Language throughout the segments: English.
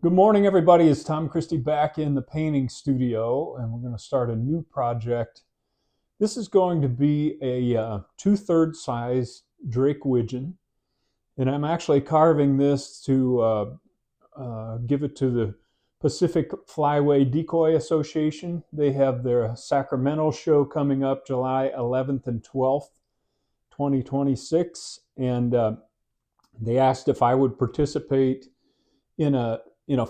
Good morning, everybody. It's Tom Christie back in the painting studio, and we're going to start a new project. This is going to be a 2/3 size Drake Wigeon, and I'm actually carving this to give it to the Pacific Flyway Decoy Association. They have their Sacramento show coming up July 11th and 12th, 2026, and they asked if I would participate in a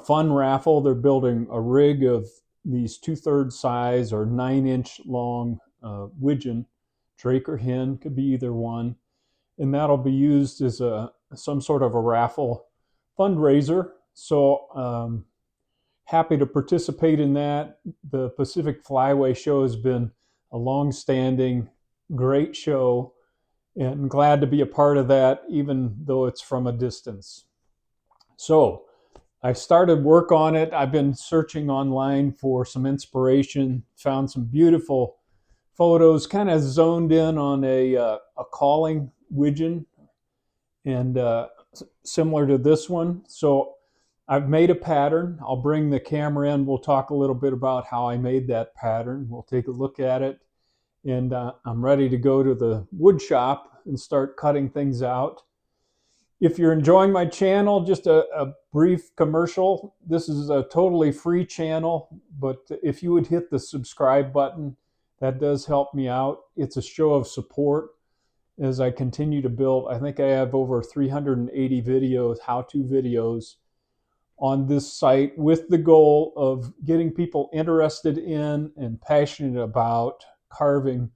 fun raffle. They're building a rig of these 2/3 size or 9-inch long widgeon, drake or hen, could be either one, and that'll be used as some sort of a raffle fundraiser. So happy to participate in that. The Pacific Flyway show has been a long-standing, great show, and glad to be a part of that, even though it's from a distance. So I started work on it. I've been searching online for some inspiration, found some beautiful photos, kind of zoned in on a calling widgeon, and similar to this one. So I've made a pattern. I'll bring the camera in. We'll talk a little bit about how I made that pattern. We'll take a look at it, and I'm ready to go to the wood shop and start cutting things out. If you're enjoying my channel, just a brief commercial. This is a totally free channel, but if you would hit the subscribe button, that does help me out. It's a show of support as I continue to build. I think I have over 380 videos, how-to videos on this site, with the goal of getting people interested in and passionate about carving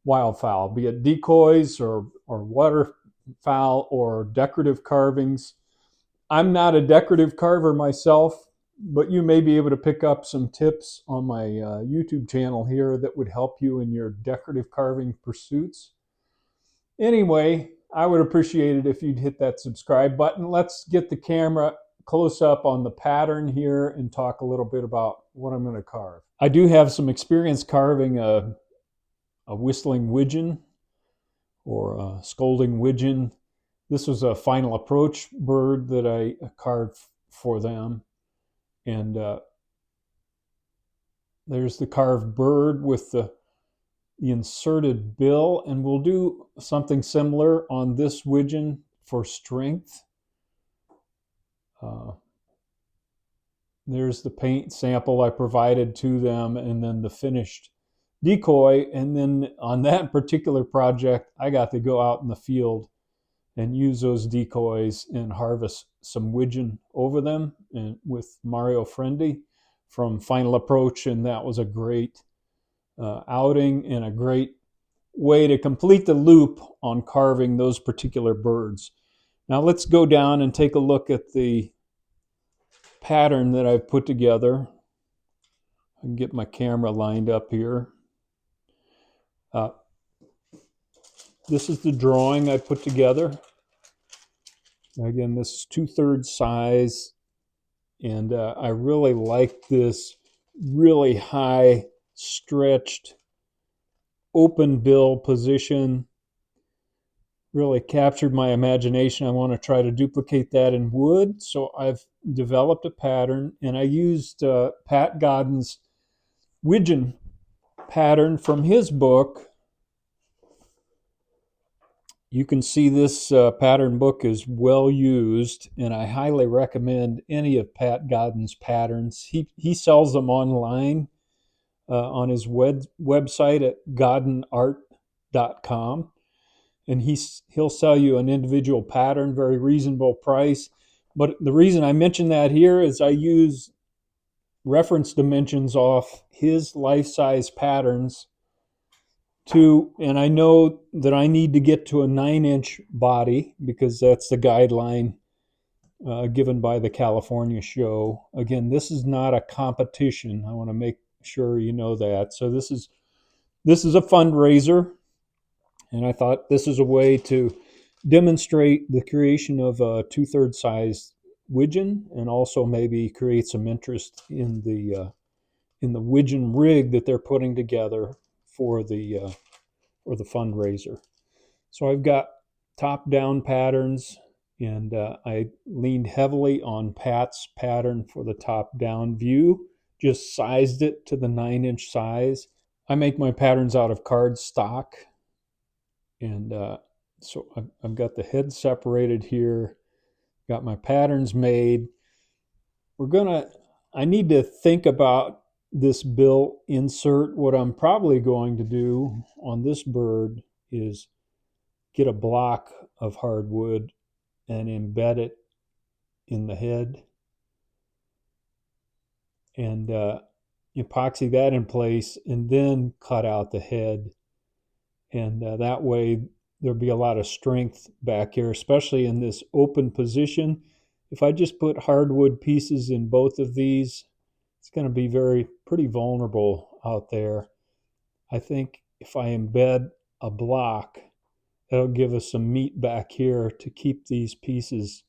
wildfowl, be it decoys or waterfowl or decorative carvings. I'm not a decorative carver myself, but you may be able to pick up some tips on my YouTube channel here that would help you in your decorative carving pursuits. Anyway, I would appreciate it if you'd hit that subscribe button. Let's get the camera close up on the pattern here and talk a little bit about what I'm going to carve. I do have some experience carving a whistling widgeon or a scolding widgeon. This was a final approach bird that I carved for them. And there's the carved bird with the inserted bill. And we'll do something similar on this widgeon for strength. There's the paint sample I provided to them, and then the finished decoy. And then on that particular project, I got to go out in the field and use those decoys and harvest some widgeon over them, and with Mario Friendly from Final Approach. And that was a great outing and a great way to complete the loop on carving those particular birds. Now let's go down and take a look at the pattern that I've put together. I can get my camera lined up here. This is the drawing I put together. Again, this is 2/3 size, and I really like this really high stretched open bill position. Really captured my imagination. I want to try to duplicate that in wood, so I've developed a pattern, and I used Pat Godden's widgeon pattern from his book. You can see this pattern book is well used, and I highly recommend any of Pat Godden's patterns. He sells them online on his website at goddenart.com, and he'll sell you an individual pattern, very reasonable price. But the reason I mention that here is I use reference dimensions off his life-size patterns and I know that I need to get to a 9-inch body because that's the guideline given by the California show. Again, this is not a competition. I want to make sure you know that. So this is a fundraiser, and I thought this is a way to demonstrate the creation of a 2/3 size widgeon, and also maybe create some interest in the widgeon rig that they're putting together for the fundraiser. So I've got top-down patterns And I leaned heavily on Pat's pattern for the top-down view, just sized it to the 9-inch size. I make my patterns out of cardstock, and so I've got the head separated here, got my patterns made. I need to think about this bill insert. What I'm probably going to do on this bird is get a block of hardwood and embed it in the head and epoxy that in place and then cut out the head. And that way there'll be a lot of strength back here, especially in this open position. If I just put hardwood pieces in both of these, it's going to be pretty vulnerable out there. I think if I embed a block, that'll give us some meat back here to keep these pieces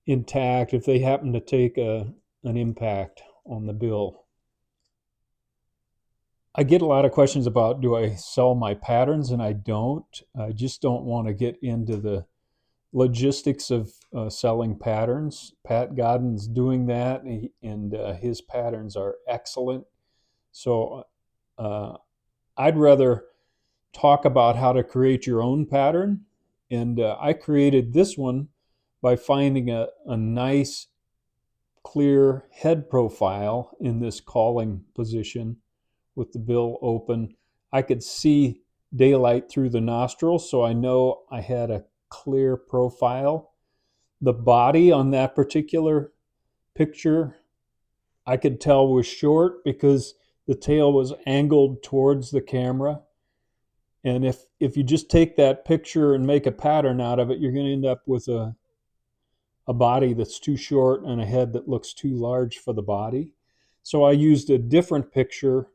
intact if they happen to take an impact on the bill. I get a lot of questions about, do I sell my patterns? And I don't. I just don't want to get into the logistics of selling patterns. Pat Godden's doing that, and his patterns are excellent. So I'd rather talk about how to create your own pattern. And I created this one by finding a nice, clear head profile in this calling position with the bill open. I could see daylight through the nostrils, so I know I had a clear profile. The body on that particular picture, I could tell was short because the tail was angled towards the camera. And if you just take that picture and make a pattern out of it, you're going to end up with a body that's too short and a head that looks too large for the body. So I used a different picture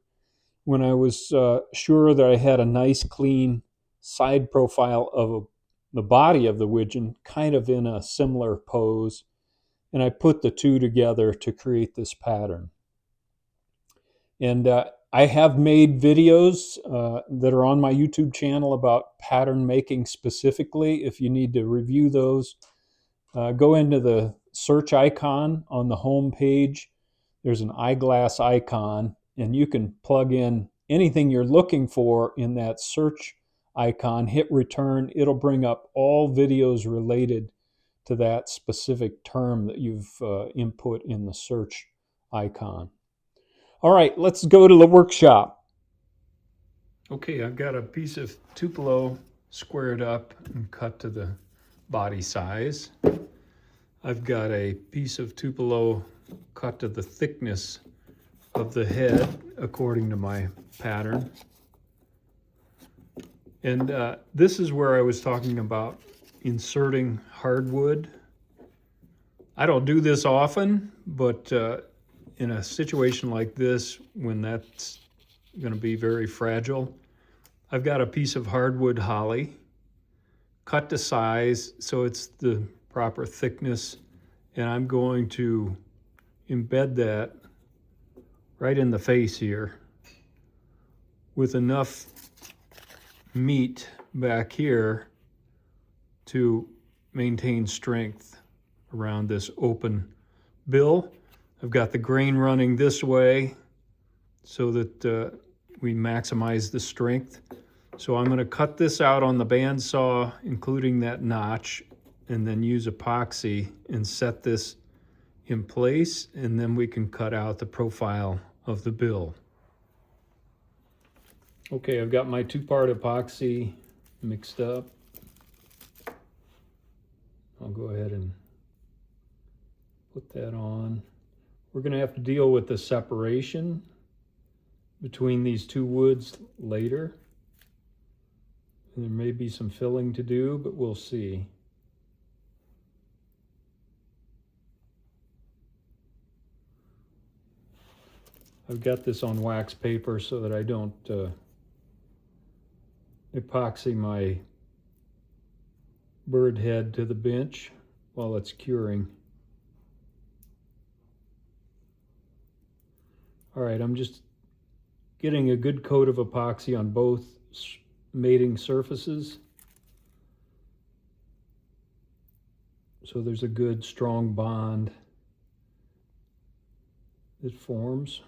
when I was sure that I had a nice clean side profile of the body of the widgeon, kind of in a similar pose. And I put the two together to create this pattern. And I have made videos that are on my YouTube channel about pattern making specifically. If you need to review those, go into the search icon on the home page. There's an eyeglass icon, and you can plug in anything you're looking for in that search icon, hit return. It'll bring up all videos related to that specific term that you've input in the search icon. All right, let's go to the workshop. Okay, I've got a piece of Tupelo squared up and cut to the body size. I've got a piece of Tupelo cut to the thickness of the head according to my pattern. And this is where I was talking about inserting hardwood. I don't do this often, but in a situation like this, when that's going to be very fragile, I've got a piece of hardwood holly cut to size so it's the proper thickness, and I'm going to embed that right in the face here with enough meat back here to maintain strength around this open bill. I've got the grain running this way so that we maximize the strength. So I'm going to cut this out on the bandsaw, including that notch, and then use epoxy and set this in place, and then we can cut out the profile of the bill. Okay, I've got my two-part epoxy mixed up. I'll go ahead and put that on. We're going to have to deal with the separation between these two woods later. And there may be some filling to do, but we'll see. I've got this on wax paper so that I don't epoxy my bird head to the bench while it's curing. All right, I'm just getting a good coat of epoxy on both mating surfaces. so there's a good strong bond that forms.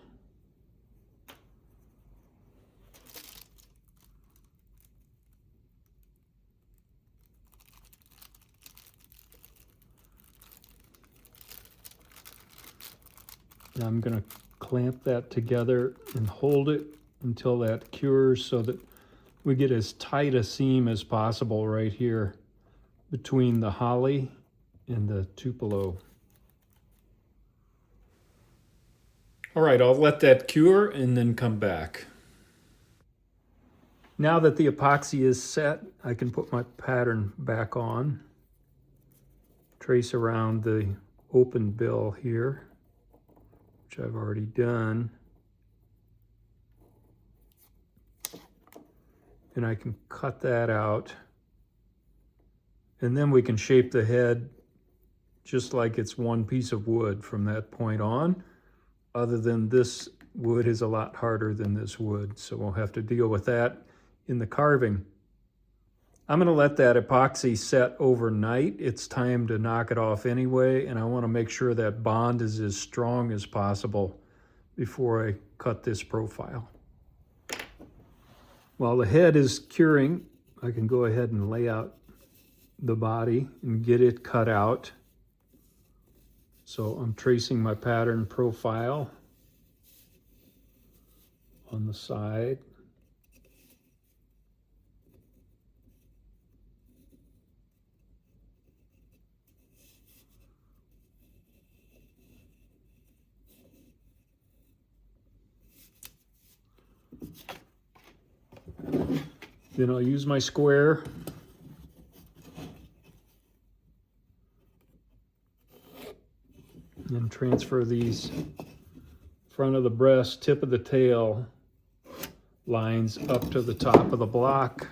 Now I'm going to clamp that together and hold it until that cures so that we get as tight a seam as possible right here between the holly and the tupelo. All right, I'll let that cure and then come back. Now that the epoxy is set, I can put my pattern back on. Trace around the open bill here, which I've already done. And I can cut that out. And then we can shape the head just like it's one piece of wood from that point on, other than this wood is a lot harder than this wood, so we'll have to deal with that in the carving. I'm going to let that epoxy set overnight. It's time to knock it off anyway, and I want to make sure that bond is as strong as possible before I cut this profile. While the head is curing, I can go ahead and lay out the body and get it cut out. So I'm tracing my pattern profile on the side. Then I'll use my square and transfer these front of the breast, tip of the tail lines up to the top of the block.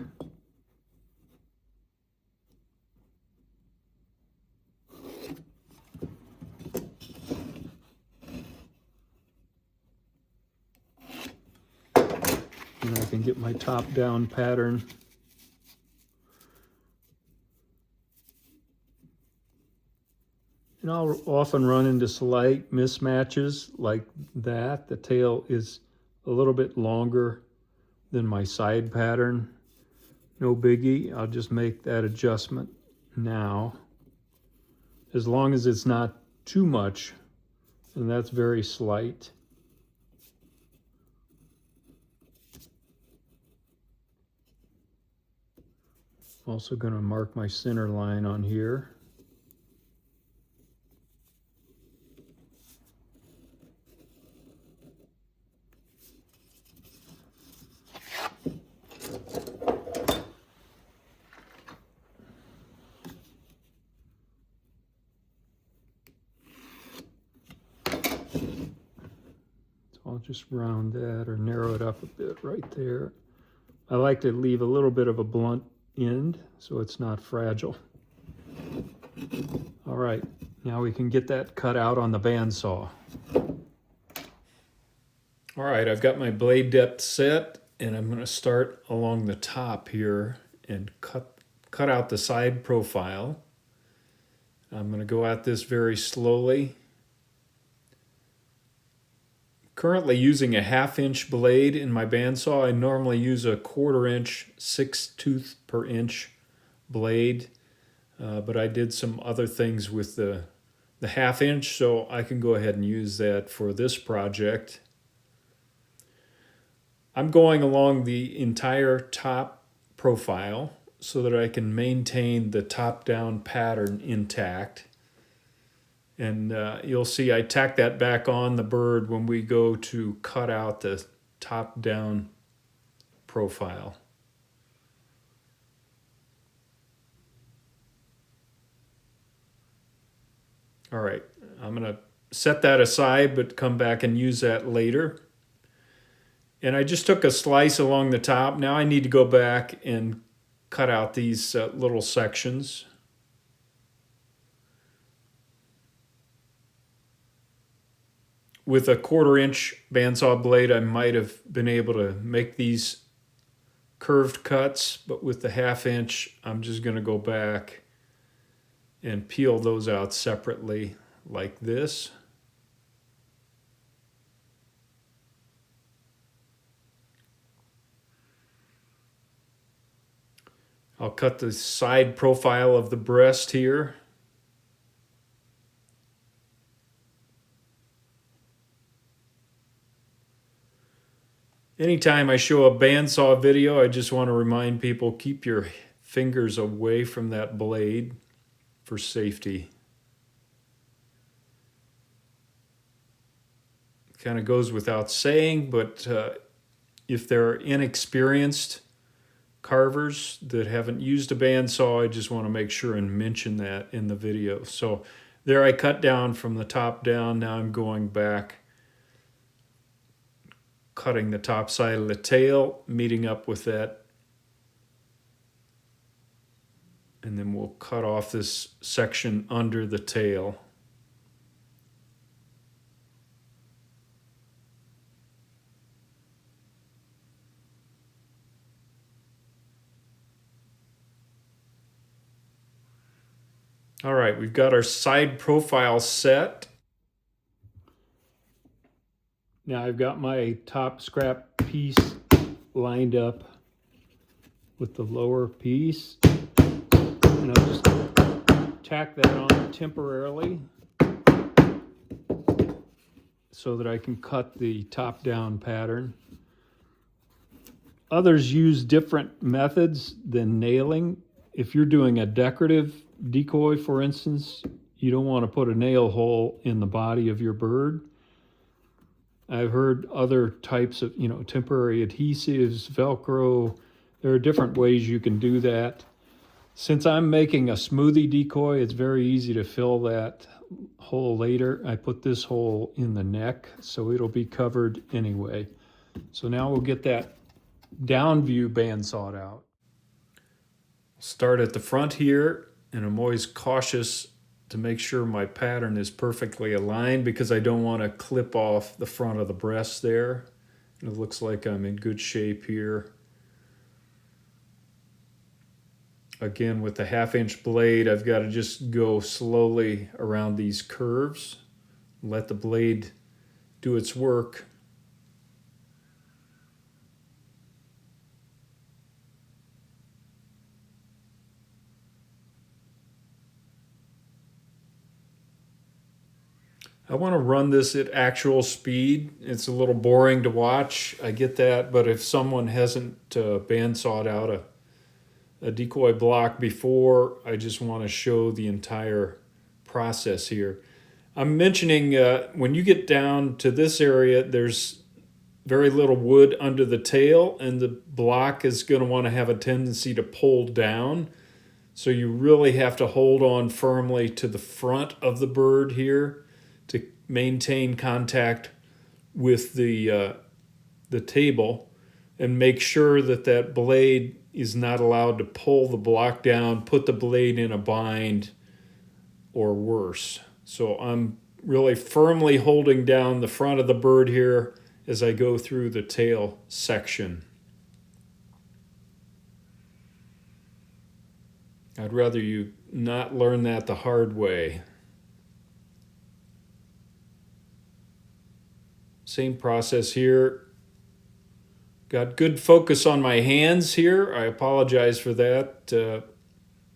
And I can get my top-down pattern. And I'll often run into slight mismatches like that. The tail is a little bit longer than my side pattern. No biggie, I'll just make that adjustment now. As long as it's not too much, and that's very slight. Also going to mark my center line on here. So I'll just round that or narrow it up a bit right there. I like to leave a little bit of a blunt end so it's not fragile. All right, now we can get that cut out on the bandsaw. All right, I've got my blade depth set, and I'm going to start along the top here and cut out the side profile. I'm going to go at this very slowly. Currently using a 1/2 inch blade in my bandsaw. I normally use a 1/4 inch 6/2 per inch blade, but I did some other things with the 1/2 inch, so I can go ahead and use that for this project. I'm going along the entire top profile so that I can maintain the top-down pattern intact. And you'll see I tack that back on the bird when we go to cut out the top-down profile. All right, I'm going to set that aside, but come back and use that later. And I just took a slice along the top. Now I need to go back and cut out these little sections. With a 1/4 inch bandsaw blade, I might have been able to make these curved cuts, but with the 1/2 inch, I'm just going to go back and peel those out separately like this. I'll cut the side profile of the breast here. Anytime I show a bandsaw video, I just want to remind people, keep your fingers away from that blade for safety. Kind of goes without saying, but if they're inexperienced carvers that haven't used a bandsaw, I just want to make sure and mention that in the video. So there I cut down from the top down. Now I'm going back, cutting the top side of the tail, meeting up with that. And then we'll cut off this section under the tail. All right, we've got our side profile set. Now I've got my top scrap piece lined up with the lower piece. And I'll just tack that on temporarily so that I can cut the top down pattern. Others use different methods than nailing. If you're doing a decorative decoy, for instance, you don't want to put a nail hole in the body of your bird. I've heard other types of, temporary adhesives, Velcro. There are different ways you can do that. Since I'm making a smoothie decoy, it's very easy to fill that hole later. I put this hole in the neck, so it'll be covered anyway. So now we'll get that down view bandsawed out. Start at the front here, and I'm always cautious to make sure my pattern is perfectly aligned because I don't want to clip off the front of the breast there. And it looks like I'm in good shape here. Again, with the 1/2-inch blade, I've got to just go slowly around these curves, let the blade do its work. I want to run this at actual speed. It's a little boring to watch, I get that, but if someone hasn't bandsawed out a decoy block before, I just want to show the entire process here. I'm mentioning when you get down to this area, there's very little wood under the tail, and the block is going to want to have a tendency to pull down. So you really have to hold on firmly to the front of the bird here to maintain contact with the table, and make sure that that blade is not allowed to pull the block down, put the blade in a bind, or worse. So I'm really firmly holding down the front of the bird here as I go through the tail section. I'd rather you not learn that the hard way. Same process here. Got good focus on my hands here. I apologize for that,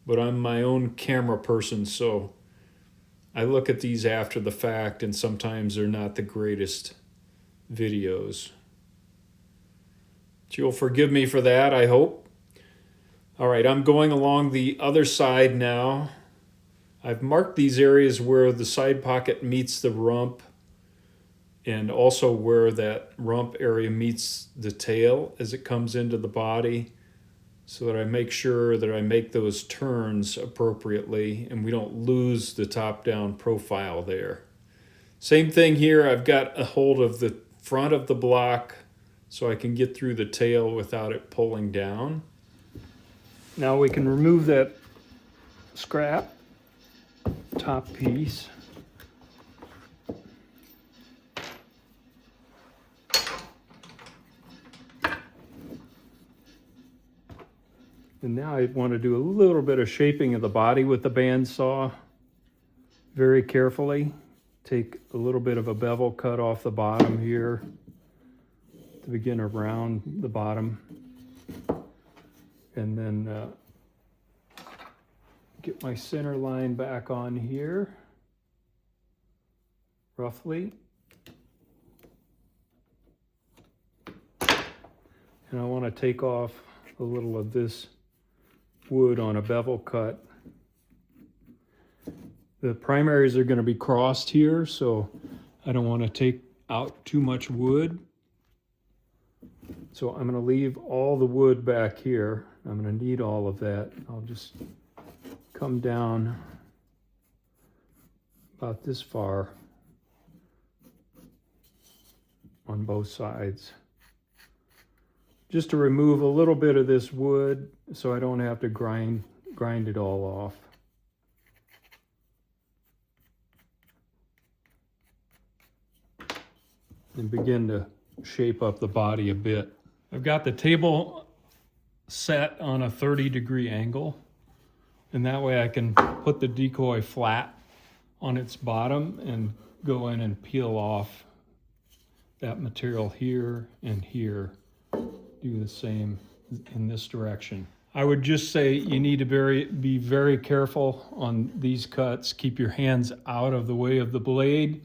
but I'm my own camera person, so I look at these after the fact, and sometimes they're not the greatest videos. But you'll forgive me for that, I hope. All right, I'm going along the other side now. I've marked these areas where the side pocket meets the rump, and also where that rump area meets the tail as it comes into the body, so that I make sure that I make those turns appropriately and we don't lose the top-down profile there. Same thing here, I've got a hold of the front of the block so I can get through the tail without it pulling down. Now we can remove that scrap top piece. And now I want to do a little bit of shaping of the body with the bandsaw. Very carefully. Take a little bit of a bevel cut off the bottom here to begin around the bottom. And then get my center line back on here, roughly. And I want to take off a little of this wood on a bevel cut. The primaries are going to be crossed here, so I don't want to take out too much wood. So I'm going to leave all the wood back here. I'm going to need all of that. I'll just come down about this far on both sides, just to remove a little bit of this wood so I don't have to grind it all off. And begin to shape up the body a bit. I've got the table set on a 30-degree angle, and that way I can put the decoy flat on its bottom and go in and peel off that material here and here. Do the same in this direction. I would just say you need to be very careful on these cuts. Keep your hands out of the way of the blade,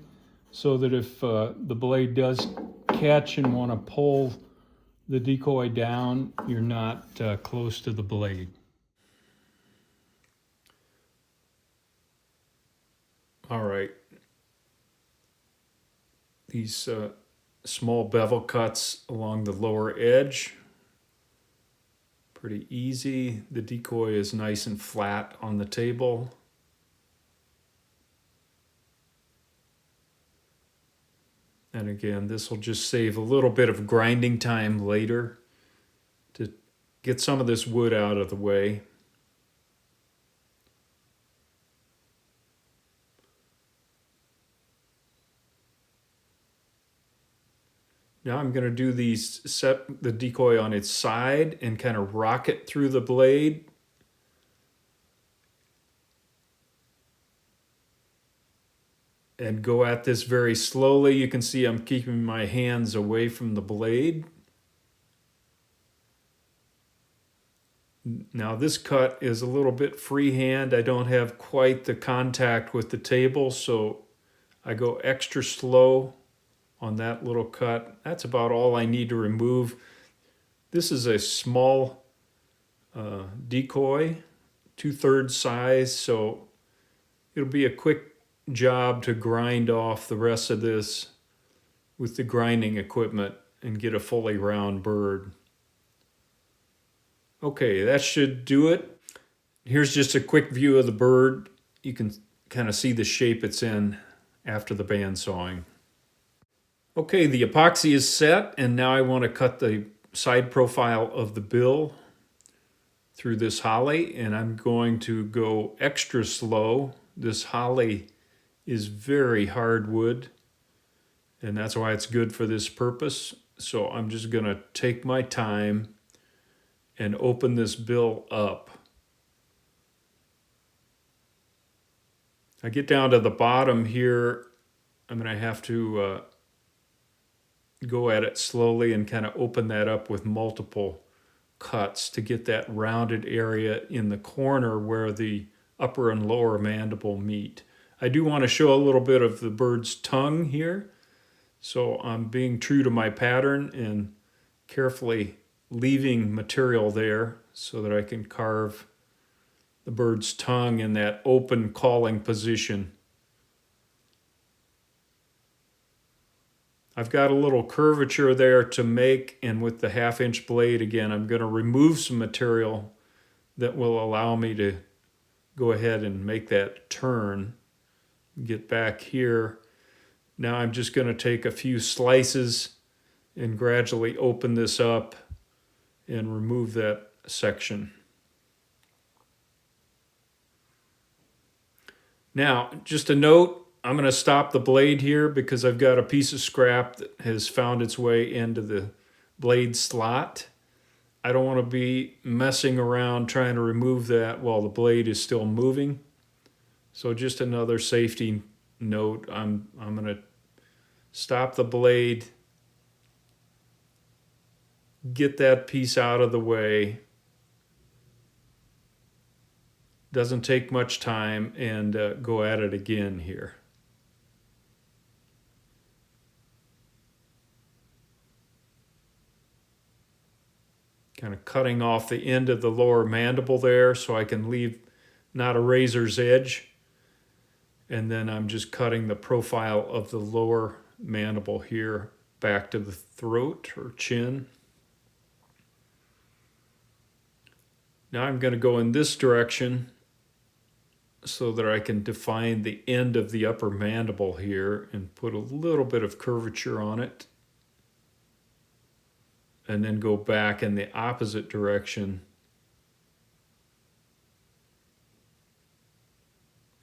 so that if the blade does catch and want to pull the decoy down, you're not close to the blade. All right. These small bevel cuts along the lower edge, pretty easy. The decoy is nice and flat on the table. And again, this will just save a little bit of grinding time later to get some of this wood out of the way. Now I'm going to do these, set the decoy on its side and kind of rock it through the blade. And go at this very slowly. You can see I'm keeping my hands away from the blade. Now this cut is a little bit freehand. I don't have quite the contact with the table, so I go extra slow on that little cut. That's about all I need to remove. This is a small decoy, 2/3 size, so it'll be a quick job to grind off the rest of this with the grinding equipment and get a fully round bird. Okay, that should do it. Here's just a quick view of the bird. You can kind of see the shape it's in after the bandsawing. Okay, the epoxy is set, and now I want to cut the side profile of the bill through this holly, and I'm going to go extra slow. This holly is very hardwood, and that's why it's good for this purpose. So I'm just going to take my time and open this bill up. I get down to the bottom here. I'm going to have to go at it slowly and kind of open that up with multiple cuts to get that rounded area in the corner where the upper and lower mandible meet. I do want to show a little bit of the bird's tongue here, so I'm being true to my pattern and carefully leaving material there so that I can carve the bird's tongue in that open calling position. I've got a little curvature there to make, and with the 1/2-inch blade again, I'm going to remove some material that will allow me to go ahead and make that turn. Get back here. Now I'm just going to take a few slices and gradually open this up and remove that section. Now, just a note, I'm going to stop the blade here because I've got a piece of scrap that has found its way into the blade slot. I don't want to be messing around trying to remove that while the blade is still moving. So just another safety note, I'm going to stop the blade, get that piece out of the way. Doesn't take much time, and go at it again here. Kind of cutting off the end of the lower mandible there so I can leave not a razor's edge. And then I'm just cutting the profile of the lower mandible here back to the throat or chin. Now I'm going to go in this direction so that I can define the end of the upper mandible here and put a little bit of curvature on it. And then go back in the opposite direction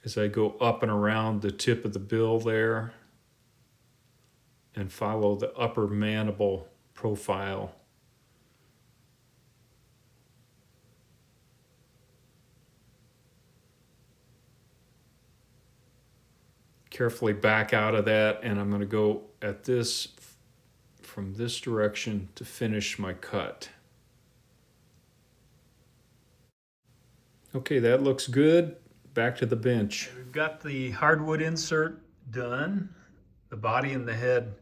as I go up and around the tip of the bill there and follow the upper mandible profile. Carefully back out of that, and I'm going to go at this from this direction to finish my cut. Okay, that looks good. Back to the bench. We've got the hardwood insert done, the body and the head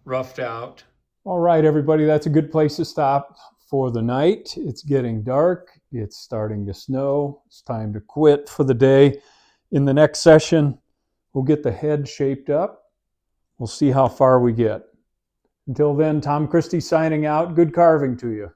roughed out. All right, everybody, that's a good place to stop for the night. It's getting dark. It's starting to snow. It's time to quit for the day. In the next session, we'll get the head shaped up. We'll see how far we get. Until then, Tom Christie signing out. Good carving to you.